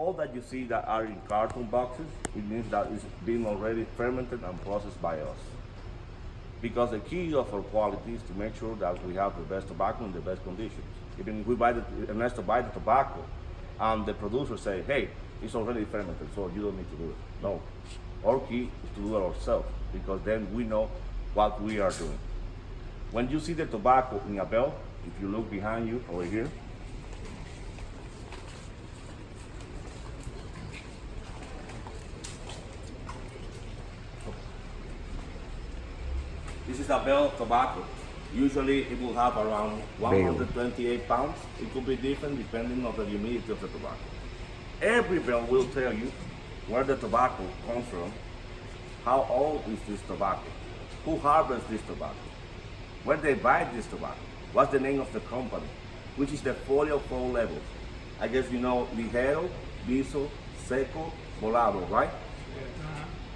all that you see that are in carton boxes, it means that it's been already fermented and processed by us. Because the key of our quality is to make sure that we have the best tobacco in the best conditions. Even if we buy Ernesto buy the tobacco, and the producer say, hey, it's already fermented, so you don't need to do it. No, our key is to do it ourselves, because then we know what we are doing. When you see the tobacco in a bell, if you look behind you over here, this is a bell of tobacco. Usually it will have around 128 pounds. It could be different depending on the humidity of the tobacco. Every bell will tell you where the tobacco comes from, how old is this tobacco, who harvests this tobacco, where they buy this tobacco, what's the name of the company, which is the 404 levels. I guess you know Ligero, Viso, Seco, Volado, right?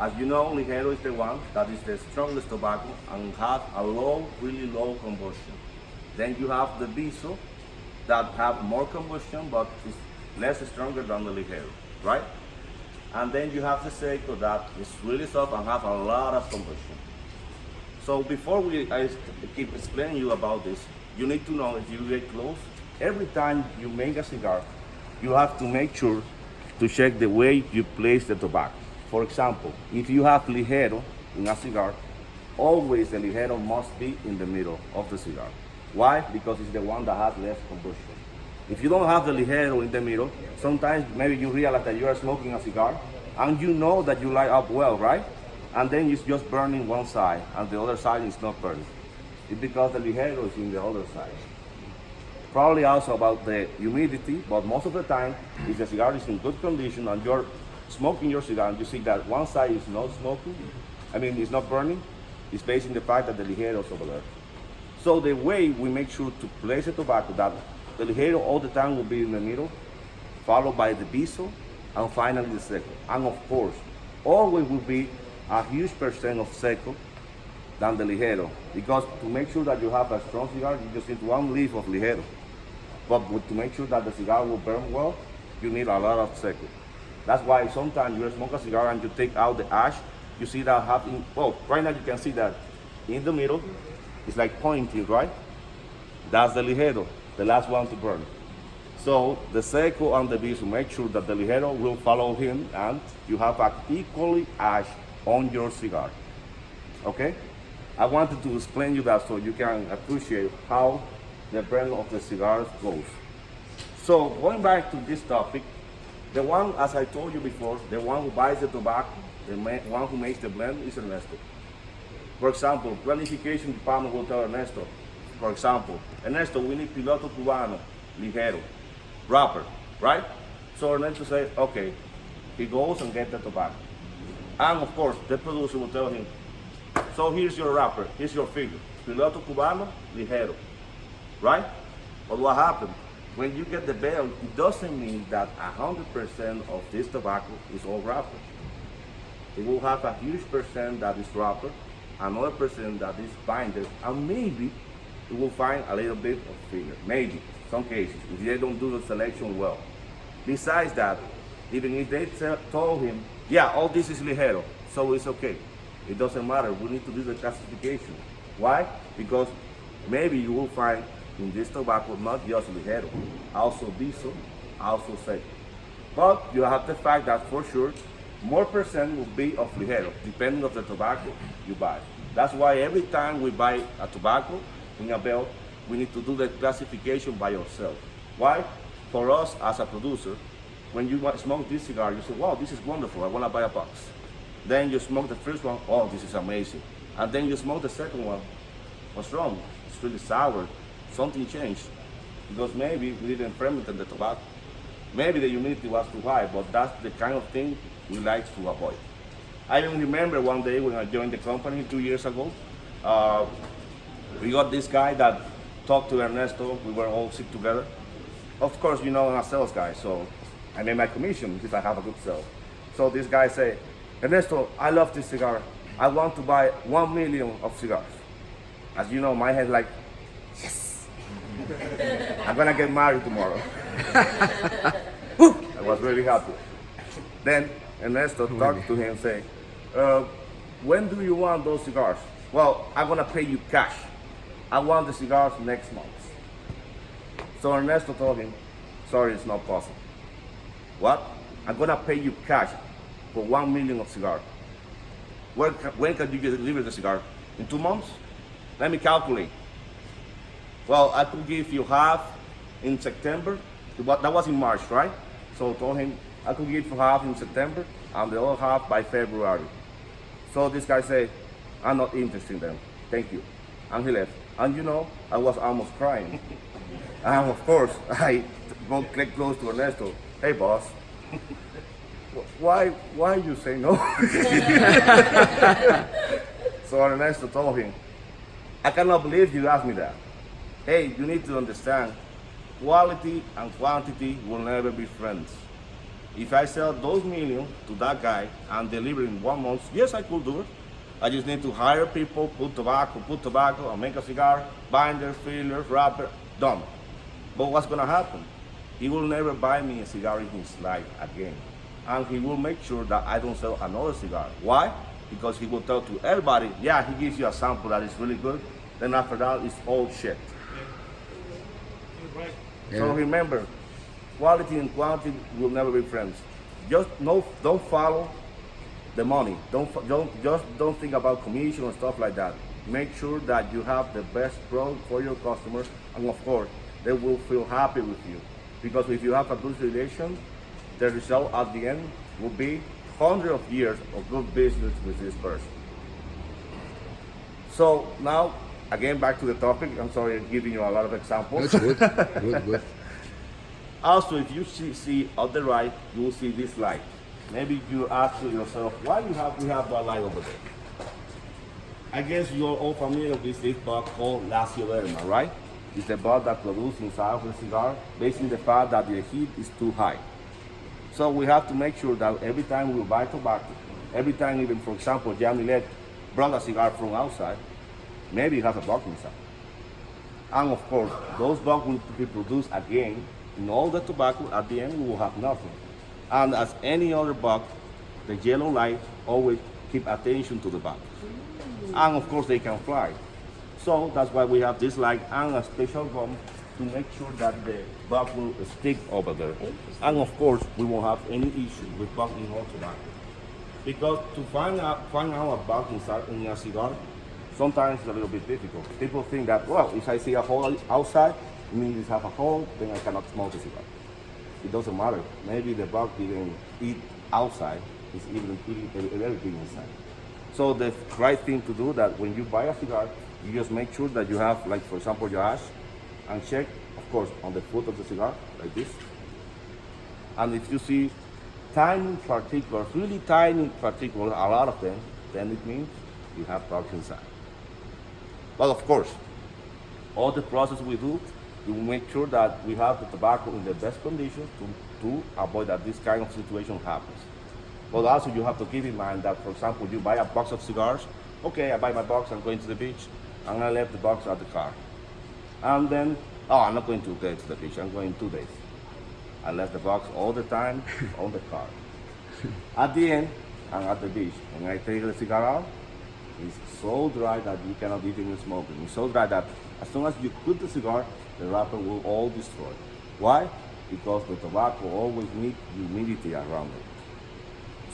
As you know, Ligero is the one that is the strongest tobacco and has a low, really low combustion. Then you have the Viso that have more combustion but is less stronger than the Ligero, right? And then you have the Seco that is really soft and have a lot of combustion. So before I keep explaining you about this, you need to know, if you get close, every time you make a cigar, you have to make sure to check the way you place the tobacco. For example, if you have Ligero in a cigar, always the Ligero must be in the middle of the cigar. Why? Because it's the one that has less combustion. If you don't have the Ligero in the middle, sometimes maybe you realize that you are smoking a cigar and you know that you light up well, right? And then it's just burning one side and the other side is not burning. It's because the Ligero is in the other side. Probably also about the humidity, but most of the time, if the cigar is in good condition and you're smoking your cigar and you see that one side is not smoking, it's not burning, it's based on the fact that the Ligero is over there. So the way we make sure to place the tobacco, that the Ligero all the time will be in the middle, followed by the Viso, and finally the Seco. And of course, always will be a huge percent of Seco than the Ligero, because to make sure that you have a strong cigar, you just need one leaf of Ligero. But to make sure that the cigar will burn well, you need a lot of Seco. That's why sometimes you smoke a cigar and you take out the ash, you see that happening. Well, right now you can see that in the middle, it's like pointing, right? That's the Ligero, the last one to burn. So the Seco and the Viso, make sure that the Ligero will follow him and you have an equally ash on your cigar, okay? I wanted to explain you that so you can appreciate how the burn of the cigars goes. So going back to this topic, the one, as I told you before, the one who buys the tobacco, the one who makes the blend is Ernesto. For example, planification department will tell Ernesto, for example, Ernesto, we need Piloto Cubano, Ligero, wrapper, right? So Ernesto says, okay, he goes and gets the tobacco. And of course, the producer will tell him, so here's your wrapper, here's your figure, Piloto Cubano, Ligero, right? But what happened? When you get the bale, it doesn't mean that 100% of this tobacco is all wrapper. It will have a huge percent that is wrapper, another percent that is binder, and maybe you will find a little bit of figure. Maybe, some cases, if they don't do the selection well. Besides that, even if they told him, yeah, all this is Ligero, so it's okay. It doesn't matter, we need to do the classification. Why? Because maybe you will find in this tobacco not just Ligero, also Viso, also Seco. But you have the fact that for sure, more percent will be of Ligero, depending on the tobacco you buy. That's why every time we buy a tobacco in a bell, we need to do the classification by yourself. Why? For us as a producer, when you smoke this cigar, you say, wow, this is wonderful, I want to buy a box. Then you smoke the first one, oh, this is amazing. And then you smoke the second one, what's wrong? It's really sour. Something changed, because maybe we didn't ferment the tobacco. Maybe the humidity was too high, but that's the kind of thing we like to avoid. I even remember one day when I joined the company 2 years ago, we got this guy that talked to Ernesto, we were all sit together. Of course, I'm a sales guy, so I made my commission if I have a good sale. So this guy said, Ernesto, I love this cigar. I want to buy 1 million of cigars. As you know, my head like, yes. I'm gonna get married tomorrow. was really happy. Then Ernesto talked to him and say, when do you want those cigars? Well, I'm gonna pay you cash. I want the cigars next month. So Ernesto told him, sorry, it's not possible. What? I'm gonna pay you cash for 1 million of cigars. When can you deliver the cigar? In 2 months? Let me calculate. Well, I could give you half in September. That was in March, right? So I told him I could give you half in September and the other half by February. So this guy said, I'm not interested in them. Thank you. And he left. And you know, I was almost crying. And of course, I go click close to Ernesto. Hey boss, why you say no? So Ernesto told him, I cannot believe you asked me that. Hey, you need to understand, quality and quantity will never be friends. If I sell those millions to that guy and deliver in 1 month, yes, I could do it. I just need to hire people, put tobacco, and make a cigar, binder, filler, wrapper, done. But what's gonna happen? He will never buy me a cigar in his life again. And he will make sure that I don't sell another cigar. Why? Because he will tell to everybody, yeah, he gives you a sample that is really good, then after that, it's all shit. Right. Yeah. So remember, quality and quantity will never be friends. Just don't follow the money. Don't think about commission or stuff like that. Make sure that you have the best product for your customers, and of course, they will feel happy with you. Because if you have a good relation, the result at the end will be hundreds of years of good business with this person. So now, again, back to the topic. I'm sorry, I'm giving you a lot of examples. That's good. Good. Also, if you see on the right, you will see this light. Maybe you ask yourself, why we have that light over there? I guess you're all familiar with this bug called La Cioderma, right? It's the bug that produces inside of the cigar, based on the fact that the heat is too high. So we have to make sure that every time we buy tobacco, every time even, for example, Jamilet brought a cigar from outside, maybe it has a bug inside. And of course, those bugs will be produced again in all the tobacco. At the end, we will have nothing. And as any other bug, the yellow light always keep attention to the bug. And of course, they can fly. So that's why we have this light and a special gum to make sure that the bug will stick over there. And of course, we won't have any issue with bug in all tobacco. Because to find out a bug inside in a cigar, sometimes it's a little bit difficult. People think that, well, if I see a hole outside, it means it has a hole, then I cannot smoke the cigar. It doesn't matter. Maybe the bug didn't eat outside, it's even eating everything inside. So the right thing to do that when you buy a cigar, you just make sure that you have, like for example, your ash, and check, of course, on the foot of the cigar, like this. And if you see tiny particles, really tiny particles, a lot of them, then it means you have bugs inside. But of course, all the process we do, we will make sure that we have the tobacco in the best conditions to avoid that this kind of situation happens. But also you have to keep in mind that, for example, you buy a box of cigars, okay, I buy my box, I'm going to the beach, and I left the box at the car. And then, oh, I'm not going to get to the beach, I'm going 2 days. I left the box all the time on the car. At the end, I'm at the beach, and I take the cigar out, it's so dry that you cannot even smoke it. It's so dry that as soon as you put the cigar, the wrapper will all destroy. Why? Because the tobacco always needs humidity around it.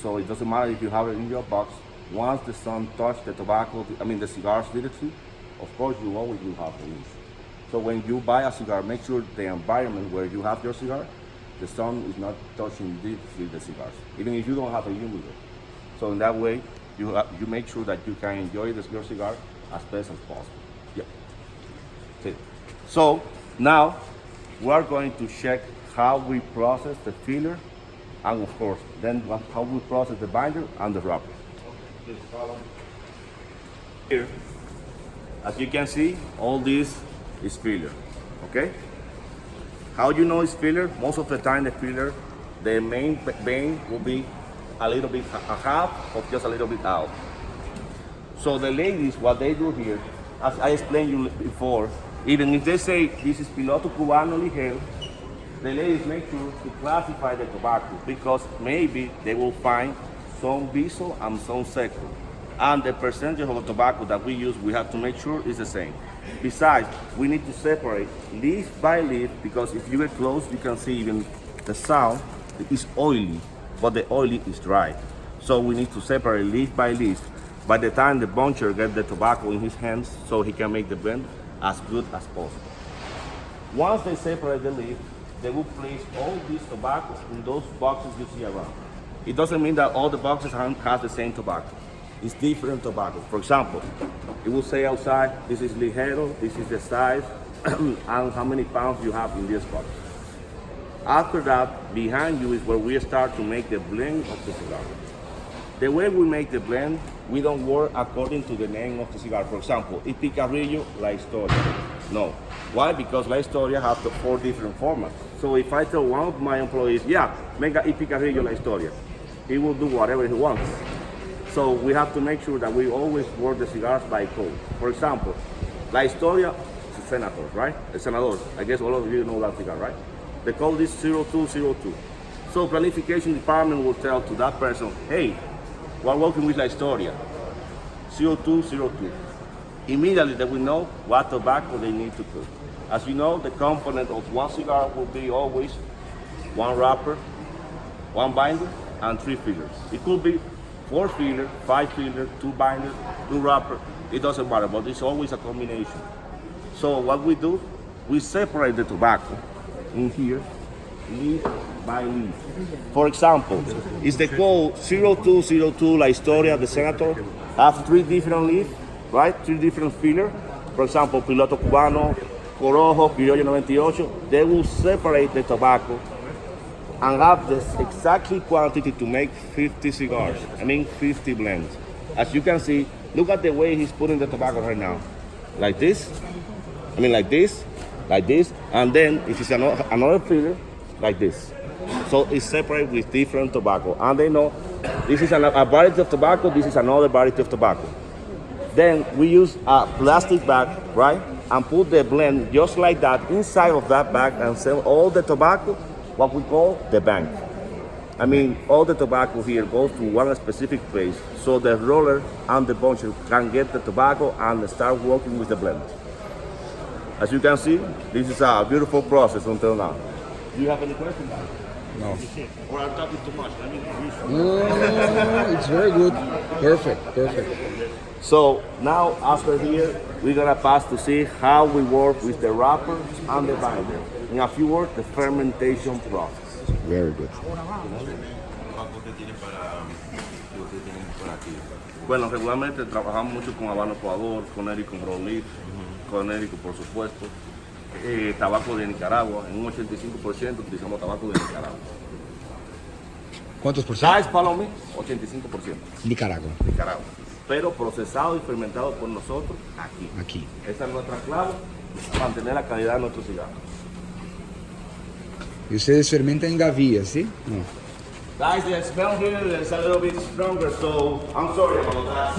So it doesn't matter if you have it in your box. Once the sun touches the tobacco, the cigars directly, of course you always will have an issue. So when you buy a cigar, make sure the environment where you have your cigar, the sun is not touching directly the cigars, even if you don't have a humidor. So in that way, you make sure that you can enjoy your cigar as best as possible. Yeah. Okay. So now we are going to check how we process the filler, and of course, then how we process the binder and the wrapper. Please follow me. Here, as you can see, all this is filler. Okay. How you know it's filler? Most of the time, the filler, the main vein will be a little bit, a half of just a little bit out. So the ladies, what they do here, as I explained you before, even if they say this is piloto cubano ligero, the ladies make sure to classify the tobacco because maybe they will find some viso and some seco. And the percentage of the tobacco that we use, we have to make sure is the same. Besides, we need to separate leaf by leaf because if you get close, you can see even the sound is oily, but the oily is dry. So we need to separate leaf by leaf. By the time the buncher gets the tobacco in his hands, so he can make the blend as good as possible. Once they separate the leaf, they will place all these tobaccos in those boxes you see around. It doesn't mean that all the boxes have the same tobacco. It's different tobacco. For example, it will say outside, this is ligero, this is the size, and how many pounds you have in this box. After that, behind you is where we start to make the blend of the cigar. The way we make the blend, we don't work according to the name of the cigar. For example, if it's Carrillo, La Historia. No. Why? Because La Historia has the 4 different formats. So if I tell one of my employees, yeah, make a IP Carrillo La Historia, he will do whatever he wants. So we have to make sure that we always work the cigars by code. For example, La Historia is Senator, right? The Senador. I guess all of you know that cigar, right? The code is 0202. So planification department will tell to that person, hey, we're working with La Historia, 0202. Immediately they will know what tobacco they need to put. As you know, the component of one cigar will be always 1 wrapper, 1 binder, and 3 fillers. It could be 4 filler, 5 filler, 2 binders, 2 wrapper. It doesn't matter, but it's always a combination. So what we do, we separate the tobacco in here, leaf by leaf. For example, is the code 0202 La Historia, the Senator, have 3 different leaves, right? 3 different fillers. For example, Piloto Cubano, Corojo, Criollo 98. They will separate the tobacco and have this exactly quantity to make 50 cigars. I mean 50 blends. As you can see, look at the way he's putting the tobacco right now. Like this, I mean like this, and then if it's another filler, like this. So it's separate with different tobacco. And they know this is a variety of tobacco, this is another variety of tobacco. Then we use a plastic bag, right? And put the blend just like that inside of that bag and sell all the tobacco, what we call the bank. I mean, all the tobacco here goes to one specific place so the roller and the buncher can get the tobacco and start working with the blend. As you can see, this is a beautiful process until now. Do you have any questions? No. Or I'm talking too much? I mean, No, it's very good. Perfect. So now after here, we're gonna pass to see how we work with the wrapper and the binder. In a few words, the fermentation process. Very good. Bueno, regularmente trabajamos mucho con Habano Ecuador, con Eric con Broadleaf, con Eric por supuesto, tabaco de Nicaragua. En un 85% utilizamos tabaco de Nicaragua. ¿Cuántos por ciento? Guys, follow me, 85%. Nicaragua. Nicaragua. Pero procesado y fermentado por nosotros aquí. Esa es nuestra clave, mantener la calidad de nuestro cigarro. Y ustedes fermentan en gavilla, ¿sí? No. Guys, the smell here is a little bit stronger, so I'm sorry about that.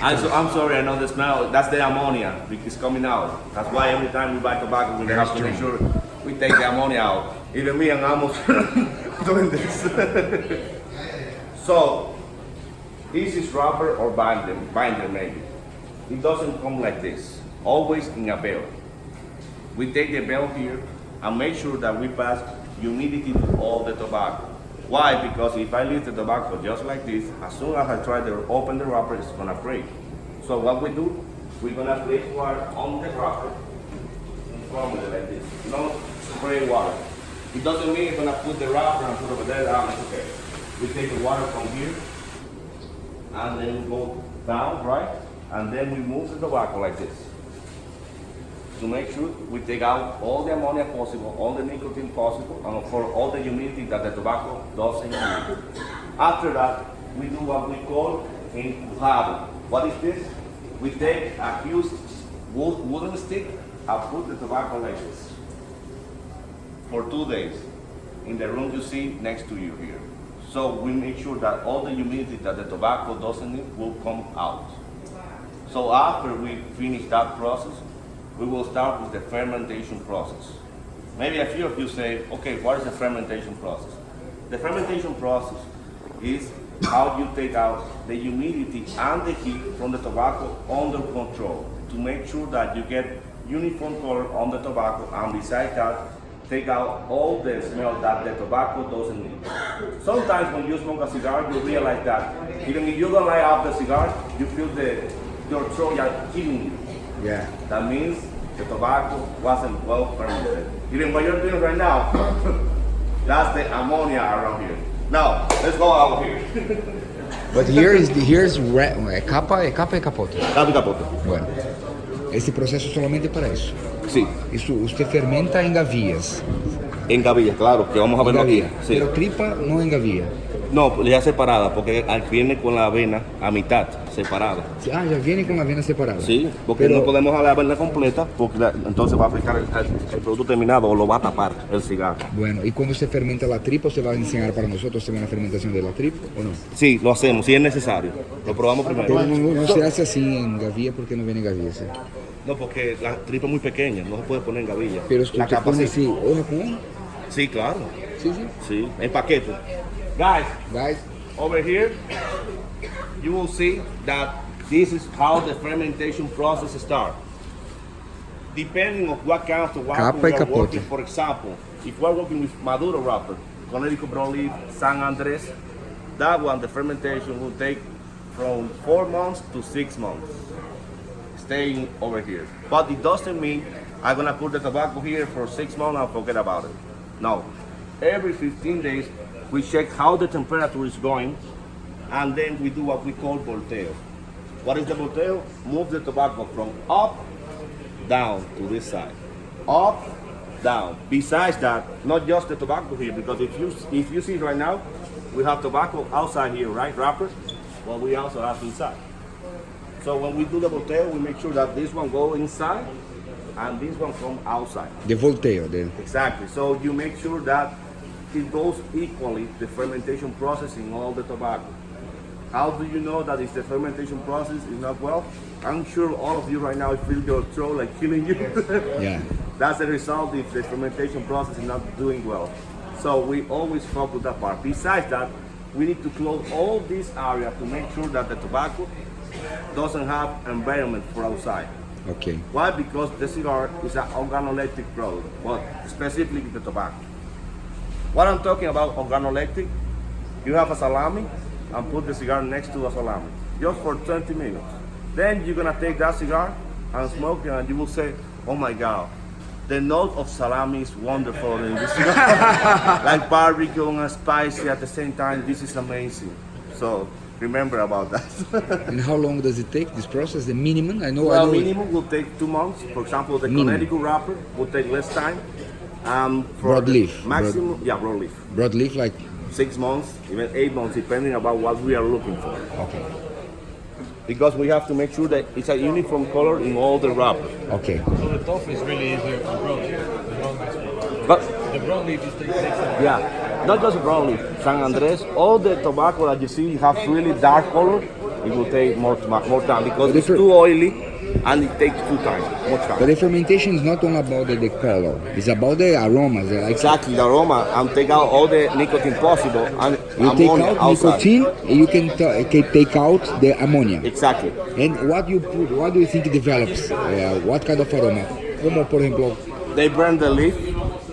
I'm sorry, I know the smell. That's the ammonia. It's coming out. That's why every time we buy tobacco, we have to make sure we take the ammonia out. Even me, I'm almost doing this. So, this is rubber or binder maybe. It doesn't come like this. Always in a bell. We take the bell here and make sure that we pass humidity to all the tobacco. Why? Because if I leave the tobacco just like this, as soon as I try to open the wrapper, it's gonna break. So what we do, we're gonna place water on the wrapper and form it like this. No spray water. It doesn't mean you're gonna put the wrapper and put it over there, it's okay. We take the water from here, and then we go down, right? And then we move the tobacco like this. To make sure we take out all the ammonia possible, all the nicotine possible, and for all the humidity that the tobacco doesn't need. After that, we do what we call encujado. What is this? We take a huge wooden stick and put the tobacco like this for 2 days in the room you see next to you here. So we make sure that all the humidity that the tobacco doesn't need will come out. So after we finish that process, we will start with the fermentation process. Maybe a few of you say, okay, what is the fermentation process? The fermentation process is how you take out the humidity and the heat from the tobacco under control to make sure that you get uniform color on the tobacco, and besides that, take out all the smell that the tobacco doesn't need. Sometimes when you smoke a cigar, you realize that even if you don't light up the cigar, you feel your throat are killing you. Yeah. That means the tobacco wasn't well fermented. Even what you're doing right now, that's the ammonia around here. Now, let's go out here. But capa y capote. Capa y capote. Bueno, esse processo solamente para isso. Sí. Isso usted fermenta en gavillas. En gavilla, claro, que vamos a verlo aquí. Sí. Pero tripa no en gavilla. No, ya separada, porque viene con la avena a mitad, separada. Ah, ya viene con la avena separada. Sí, porque no podemos dejar la avena completa, porque entonces va a afectar el producto terminado o lo va a tapar el cigarro. Bueno, y cuando se fermenta la tripa, ¿usted va a enseñar para nosotros también la fermentación de la tripa o no? Sí, lo hacemos, si es necesario. Lo probamos primero. Pero no se hace así en gavilla porque no viene en gavilla, ¿sí? No, porque la tripa es muy pequeña, no se puede poner en gavilla. Pero usted la capa pone sí. así, hoja con hoja. Sí, claro. Sí, sí. Sí, en paquete. Guys, over here, you will see that this is how the fermentation process starts. Depending on what kind of tobacco Capa we y are capote. working, for example, if we're working with Maduro wrapper, Connecticut broadleaf, San Andres, that one, the fermentation will take from 4 months to 6 months, staying over here. But it doesn't mean I'm gonna put the tobacco here for 6 months and forget about it. No, every 15 days, we check how the temperature is going, and then we do what we call volteo. What is the volteo? Move the tobacco from up, down to this side. Up, down. Besides that, not just the tobacco here, because if you see right now, we have tobacco outside here, right, wrapper? Well, we also have inside. So when we do the volteo, we make sure that this one go inside, and this one come outside. De volteo. Exactly. So you make sure that it goes equally, the fermentation process in all the tobacco. How do you know that if the fermentation process is not well? I'm sure all of you right now feel your throat like killing you. Yeah. That's the result if the fermentation process is not doing well. So we always focus that part. Besides that, we need to close all this area to make sure that the tobacco doesn't have environment for outside. Ok. Why? Because the cigar is an organoleptic product, but specifically the tobacco. What I'm talking about organoleptic, you have a salami and put the cigar next to a salami, just for 20 minutes. Then you're gonna take that cigar and smoke it, and you will say, oh my God, the note of salami is wonderful in this cigar. Like barbecue and spicy at the same time, this is amazing. So remember about that. And how long does it take, this process, the minimum? I know. Well, minimum will take 2 months. For example, the Connecticut wrapper will take less time. For Broadleaf. Maximum, broadleaf. Broadleaf, like. 6 months, even 8 months, depending about what we are looking for. Okay. Because we have to make sure that it's a uniform color in all the wrappers. Okay. So the tofu is really easier to grow. But The broadleaf is takes a yeah, not just broadleaf. San Andres, all the tobacco that you see have really dark color. It will take more time because it's too oily and it takes much time. But the fermentation is not only about the color, it's about the aromas. Exactly, the aroma, and take out all the nicotine possible and You take ammonia out outside. nicotine, and you can take out the ammonia. Exactly. And what do you think develops? What kind of aroma? Como, por ejemplo, They burn the leaf,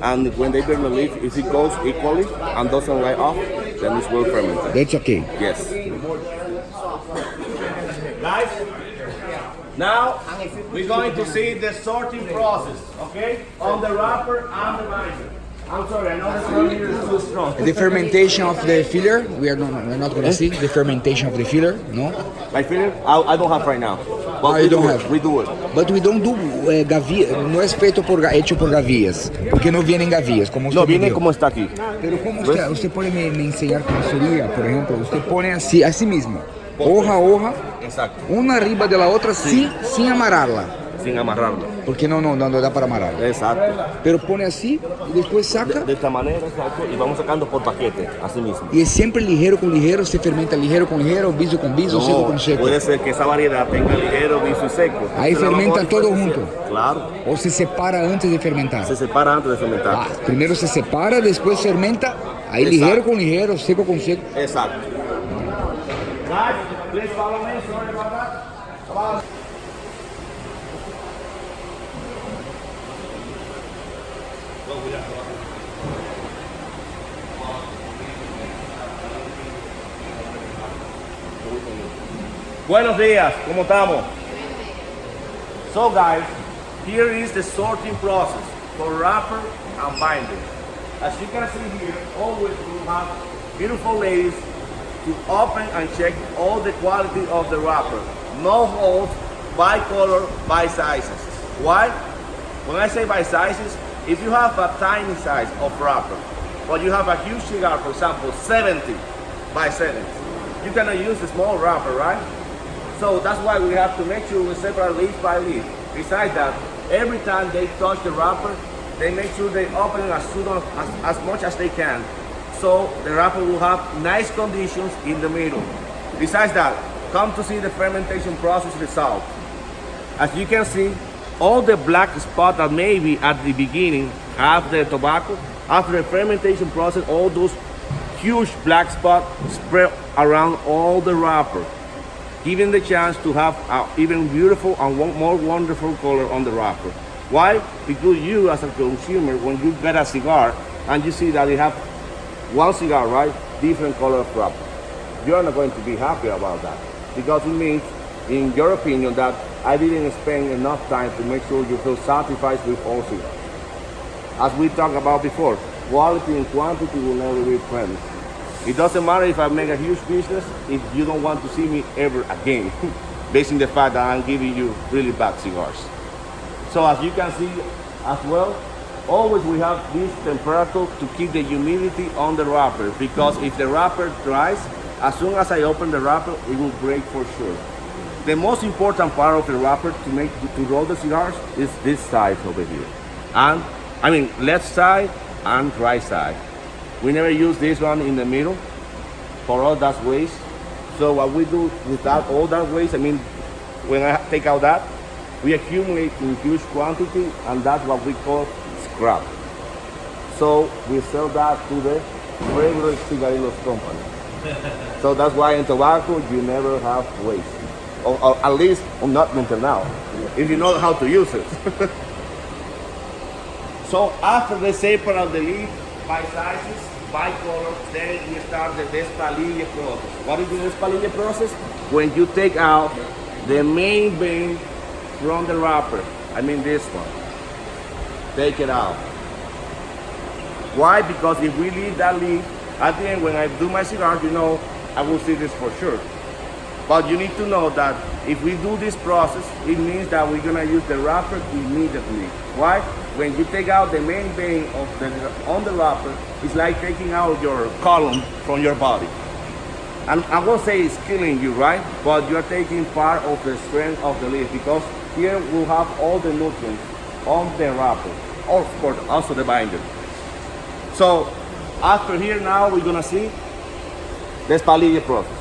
and when they burn the leaf, if it goes equally and doesn't light off, then it's well fermented. that's okay. Yes. Guys, now we're going to see the sorting process, okay? On the wrapper and the binder. I'm sorry, I know the smell here is too strong. The fermentation of the filler, we're not going to see the fermentation of the filler, no? Like filler, I don't have right now. But You don't have. We do it. But we don't do gavillas, no es hecho por gavillas, porque no vienen gavillas, como usted No, viene dijo. como está aquí. Pero ¿cómo usted puede me enseñar cómo sería, por ejemplo? Usted pone así mismo, hoja a hoja, Exacto. una arriba de la otra sin amarrarla. sin amarrarlo. Porque no da para amarrar. Exacto. Pero pone así y después saca. De esta manera, exacto, y vamos sacando por paquete, así mismo. Y es siempre ligero con ligero, se fermenta ligero con ligero, viso con viso, seco con seco. Puede ser que esa variedad tenga ligero, viso y seco. Ahí Esa es la fermenta mejor todo diferencia. junto. Claro, O se separa antes de fermentar. se separa antes de fermentar. Ah, primero se separa, después fermenta. Ahí Exacto. ligero con ligero, seco con seco. Exacto. Guys, please follow me. Sorry about that. Come on. Buenos días, ¿cómo estamos? So guys, here is the sorting process for wrapper and binder. As you can see here, always we have beautiful ladies to open and check all the quality of the wrapper. No holes, by color, by sizes. Why? When I say by sizes, if you have a tiny size of wrapper, but you have a huge cigar, for example, 70 by 70, you cannot use a small wrapper, right? So that's why we have to make sure we separate leaf by leaf. Besides that, every time they touch the wrapper, they make sure they open it as much as they can. So the wrapper will have nice conditions in the middle. Besides that, come to see the fermentation process result. As you can see, all the black spots that maybe at the beginning have the tobacco, after the fermentation process, all those huge black spots spread around all the wrapper, giving the chance to have an even beautiful and more wonderful color on the wrapper. Why? Because you as a consumer, when you get a cigar and you see that you have one cigar, right, different color of wrapper, you're not going to be happy about that, because it means, in your opinion, that I didn't spend enough time to make sure you feel satisfied with all cigars. As we talked about before, quality and quantity will never be friends. It doesn't matter if I make a huge business if you don't want to see me ever again, based on the fact that I'm giving you really bad cigars. So as you can see as well, always we have this temperature to keep the humidity on the wrapper, because if the wrapper dries, as soon as I open the wrapper, it will break for sure. The most important part of the wrapper to roll the cigars is this side over here. And I mean left side and right side. We never use this one in the middle. For us, that's waste. So what we do without all that waste, I mean, when I take out that, we accumulate in huge quantity, and that's what we call scrap. So we sell that to the regular cigarillos company. So that's why in tobacco, you never have waste. Or at least, not until now, if you know how to use it. So after they separate the leaf by sizes, by color, then we start the despalille process. What is the despalille process? When you take out the main vein from the wrapper, I mean this one, take it out. Why? Because if we leave that leaf, at the end when I do my cigar, you know, I will see this for sure. But you need to know that if we do this process, it means that we're gonna use the wrapper immediately. Why? When you take out the main vein on the wrapper, it's like taking out your column from your body. And I won't say it's killing you, right? But you're taking part of the strength of the leaf, because here we'll have all the nutrients on the wrapper, of course, also the binder. So after here now, we're gonna see the despalille process.